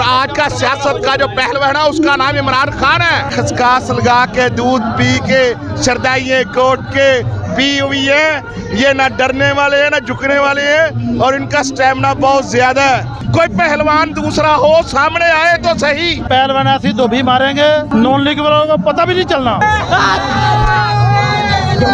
आज का सियासत का जो पहलवान है उसका नाम इमरान खान है। खसकास लगा के दूध पी के शरदाइये कोट के पी हुई है, ये ना डरने वाले हैं ना झुकने वाले हैं और इनका स्टेमिना बहुत ज्यादा है। कोई पहलवान दूसरा हो सामने आए तो सही। पहलवान ऐसी तो भी मारेंगे, नॉन लीग वालों को पता भी नहीं चलना।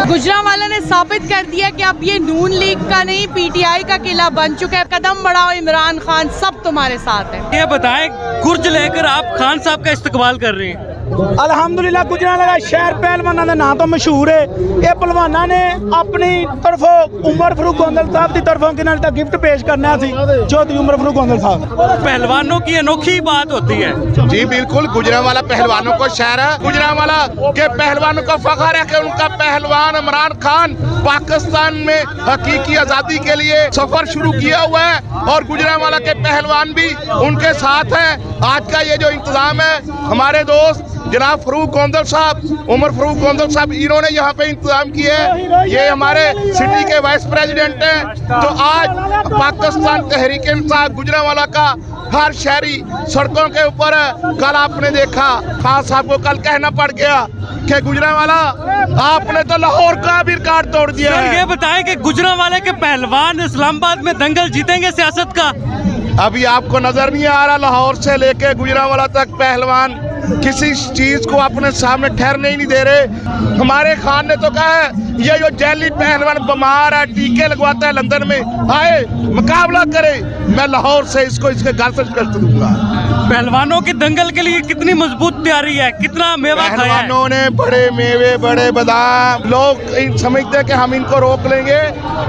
गुजरांवाला ने साबित कर दिया कि अब ये नून लीग का नहीं पीटीआई का किला बन चुका है। कदम बढ़ाओ इमरान खान, सब तुम्हारे साथ है। ये बताएं, गुर्ज लेकर आप खान साहब का इस्तकबाल कर रहे हैं। अलहमदुलिल्लाह गुजरांवाला शहर पहलवाना का नाम तो मशहूर है। ये पहलवाना ने अपनी तरफों उमर फरूक गोंदल साहब की तरफों के गिफ्ट पेश करना सी। चौधरी उमर फरूक गोंदल साहब। पहलवानों की अनोखी बात होती है। जी बिल्कुल, गुजरांवाला पहलवानों को शहर है। गुजरांवाला के पहलवानों को फख्र है कि उनका पहलवान इमरान खान पाकिस्तान में हकीकी आजादी के लिए सफर शुरू किया हुआ है और गुजरांवाला के पहलवान भी उनके साथ हैं। आज का ये जो इंतजाम है, हमारे दोस्त जनाब फरूक गोंदल साहब, उमर फरूक गोंदल साहब, इन्होंने यहाँ पे इंतजाम किया है। ये हमारे सिटी के वाइस प्रेसिडेंट हैं। तो आज पाकिस्तान तहरीक इंसाफ गुजरांवाला का हर शहरी सड़कों के ऊपर है। कल आपने देखा खान साहब को कल कहना पड़ गया कि गुजरांवाला आपने तो लाहौर का भी रिकॉर्ड तोड़ दिया है। ये बताएं कि गुजरांवाला के पहलवान इस्लामाबाद में दंगल जीतेंगे सियासत का? अभी आपको नजर नहीं आ रहा, लाहौर से लेके गुजरांवाला तक पहलवान किसी चीज को अपने सामने ठहरने ही नहीं दे रहे। हमारे खान ने तो कहा है ये जो जैली पहलवान बीमार है, टीके लगवाता है, लंदन में आए मुकाबला करे, मैं लाहौर से इसको इसके घर से शिकस्त दूंगा। पहलवानों के दंगल के लिए कितनी मजबूत तैयारी है, कितना मेवा खाया है? पहलवानों ने बड़े मेवे बड़े बादाम, लोग समझते हैं कि हम इनको रोक लेंगे,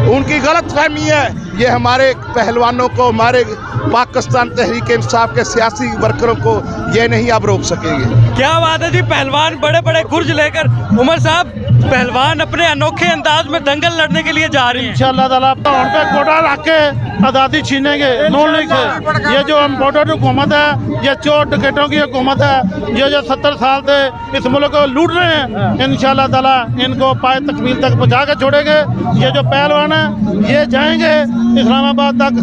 उनकी गलत फहमी है। ये हमारे पहलवानों को, हमारे पाकिस्तान तहरीक इंसाफ के सियासी वर्करों को ये नहीं अब रोक सकेंगे। क्या बात है जी, पहलवान बड़े बड़े गुर्ज लेकर। उमर साहब, पहलवान अपने अनोखे अंदाज में दंगल लड़ने के लिए जा रहे हैं। इंशाअल्लाह ताला उन पे कोटा रख के आज़ादी छीनेंगे नॉन लीग से। ये जो इम्पोर्टेड हुकूमत है, ये चोर टिकटों की हुकूमत है, ये जो 70 साल से इस मुल्क को लूट रहे हैं, इंशाअल्लाह ताला इनको पाए तकमील तक पहुँचा के छोड़ेंगे। ये जो पहलवान है ये जाएंगे इस्लामाबाद तक।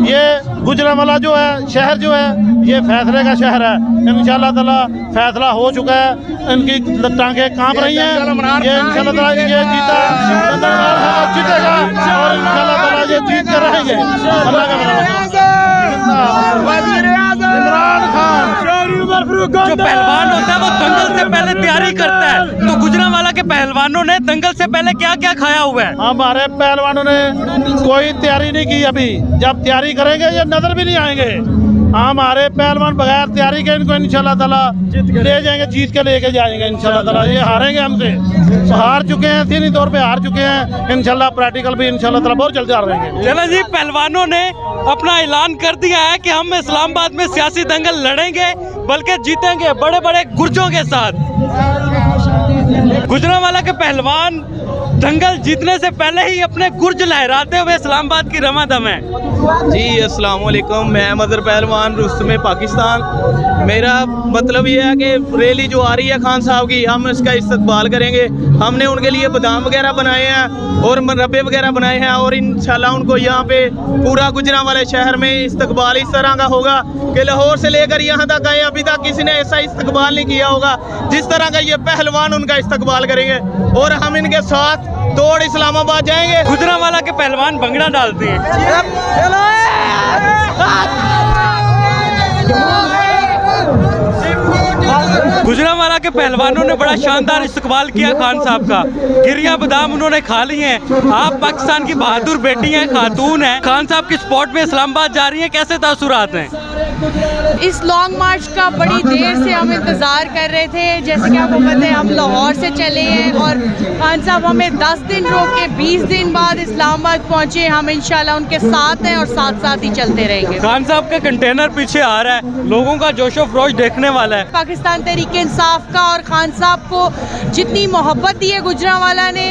ये गुजरांवाला जो है शहर जो है ये फैसले का शहर है। इंशाअल्लाह ताला फैसला हो चुका है, इनकी टांगे कांप रही हैं। ये इंशाअल्लाह ताला ये जीता जीतेगा और इंशाअल्लाह ताला ये जीत कर रहेंगे। अल्लाह का इमरान खान जो पहलवान होता है वो दंगल से पहले तैयारी करता है, तो गुजरांवाला के पहलवानों ने दंगल से पहले क्या क्या खाया हुआ है? हमारे पहलवानों ने कोई तैयारी नहीं की अभी। जब तैयारी करेंगे ये नजर भी नहीं आएंगे। हमारे पहलवान बगैर तैयारी के इनको इंशाल्लाह ताला ले जाएंगे, जीत के लेके जाएंगे इंशाल्लाह ताला। ये हारेंगे हमसे, हार चुके हैं, सीधी तौर पे हार चुके हैं। इंशाल्लाह प्रैक्टिकल भी इंशाल्लाह ताला बहुत जल्दी हार रहेंगे। चलो जी, पहलवानों ने अपना ऐलान कर दिया है कि हम इस्लामाबाद में सियासी दंगल लड़ेंगे, बल्कि जीतेंगे बड़े बड़े गुर्जों के साथ। गुजरांवाला के पहलवान दंगल जीतने से पहले ही अपने गुर्ज लहराते हुए इस्लामाबाद की रमादम है। जी अस्सलाम वालेकुम, मैं मदर पहलवान रुस्तम पाकिस्तान। मेरा मतलब ये है कि रैली जो आ रही है खान साहब की, हम इसका इस्तकबाल करेंगे। हमने उनके लिए बादाम वगैरह बनाए हैं और मरब्बे वगैरह बनाए हैं और इंशाल्लाह उनको यहाँ पे पूरा गुजरांवाला शहर में इस्तकबाल इस तरह का होगा कि लाहौर से लेकर यहाँ तक आए, अभी तक किसी ने ऐसा इस्तकबाल नहीं किया होगा जिस तरह का ये पहलवान उनका इस्तकबाल करेंगे और हम इनके साथ तोड़ इस्लामाबाद जाएंगे। गुजरांवाला के पहलवान भंगड़ा डालते हैं। गुजरांवाला के पहलवानों ने बड़ा शानदार इस्तकबाल किया खान साहब का। गिरिया बादाम उन्होंने खा ली हैं। आप पाकिस्तान की बहादुर बेटी हैं, खातून हैं, खान साहब की स्पॉट में इस्लामाबाद जा रही हैं, कैसे तासुरात हैं? इस लॉन्ग मार्च का बड़ी देर से हम इंतज़ार कर रहे थे। जैसे कि आपको पता है हम लाहौर से चले हैं और खान साहब हमें 10 दिन रोक के 20 दिन बाद इस्लामाबाद पहुँचे। हम इंशाल्लाह उनके साथ हैं और साथ साथ ही चलते रहेंगे। खान साहब का कंटेनर पीछे आ रहा है, लोगों का जोशो फरोश देखने वाला है। पाकिस्तान तहरीक इंसाफ का और खान साहब को जितनी मोहब्बत दी है गुजरांवाला ने,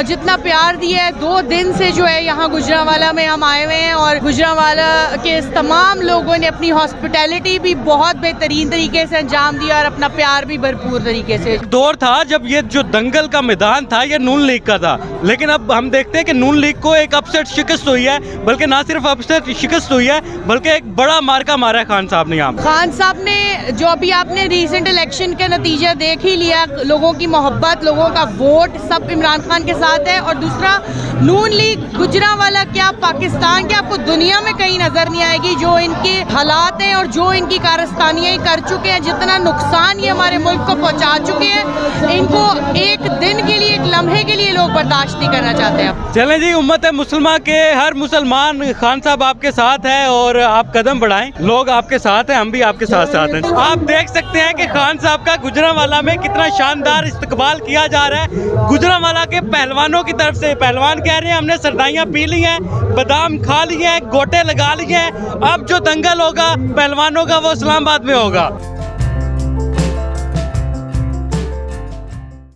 जितना प्यार दिया है, 2 दिन से जो है यहाँ गुजरांवाला में हम आए हुए हैं और गुजरांवाला के तमाम लोगों ने अपनी हॉस्पिटैलिटी भी बहुत बेहतरीन तरीके से अंजाम दिया और अपना प्यार भी भरपूर तरीके से। दौर था जब ये जो दंगल का मैदान था ये नून लीग का था, लेकिन अब हम देखते हैं कि नून लीग को एक अपसेट शिकस्त हुई है, बल्कि ना सिर्फ अपसेट शिकस्त हुई है बल्कि एक बड़ा मार्का मारा है खान साहब ने यहाँ। खान साहब ने जो अभी आपने रीसेंट इलेक्शन का नतीजा देख ही लिया, लोगों की मोहब्बत, लोगों का वोट सब इमरान खान के साथ है। और दूसरा, नून लीग गुजरांवाला क्या पाकिस्तान के आपको दुनिया में कहीं नजर नहीं आएगी। जो इनके हालात हैं और जो इनकी कारस्तानियाँ कर चुके हैं, जितना नुकसान ये हमारे मुल्क को पहुंचा चुके हैं, इनको एक दिन के लिए, एक लम्हे के लिए लोग बर्दाश्त नहीं करना चाहते हैं। चलें जी, उम्मत मुसलमान के हर मुसलमान खान साहब आपके साथ है और आप कदम बढ़ाएं, लोग आपके साथ हैं, हम भी आपके साथ साथ हैं। आप देख सकते हैं कि खान साहब का गुजरांवाला में कितना शानदार इस्तकबाल किया जा रहा है। गुजरांवाला के पहलवानों की तरफ से पहलवान कह रहे हैं हमने सरदाइयाँ पी ली हैं, बादाम खा लिए हैं, गोटे लगा लिए हैं, अब जो दंगल होगा पहलवानों का वो इस्लामाबाद में होगा।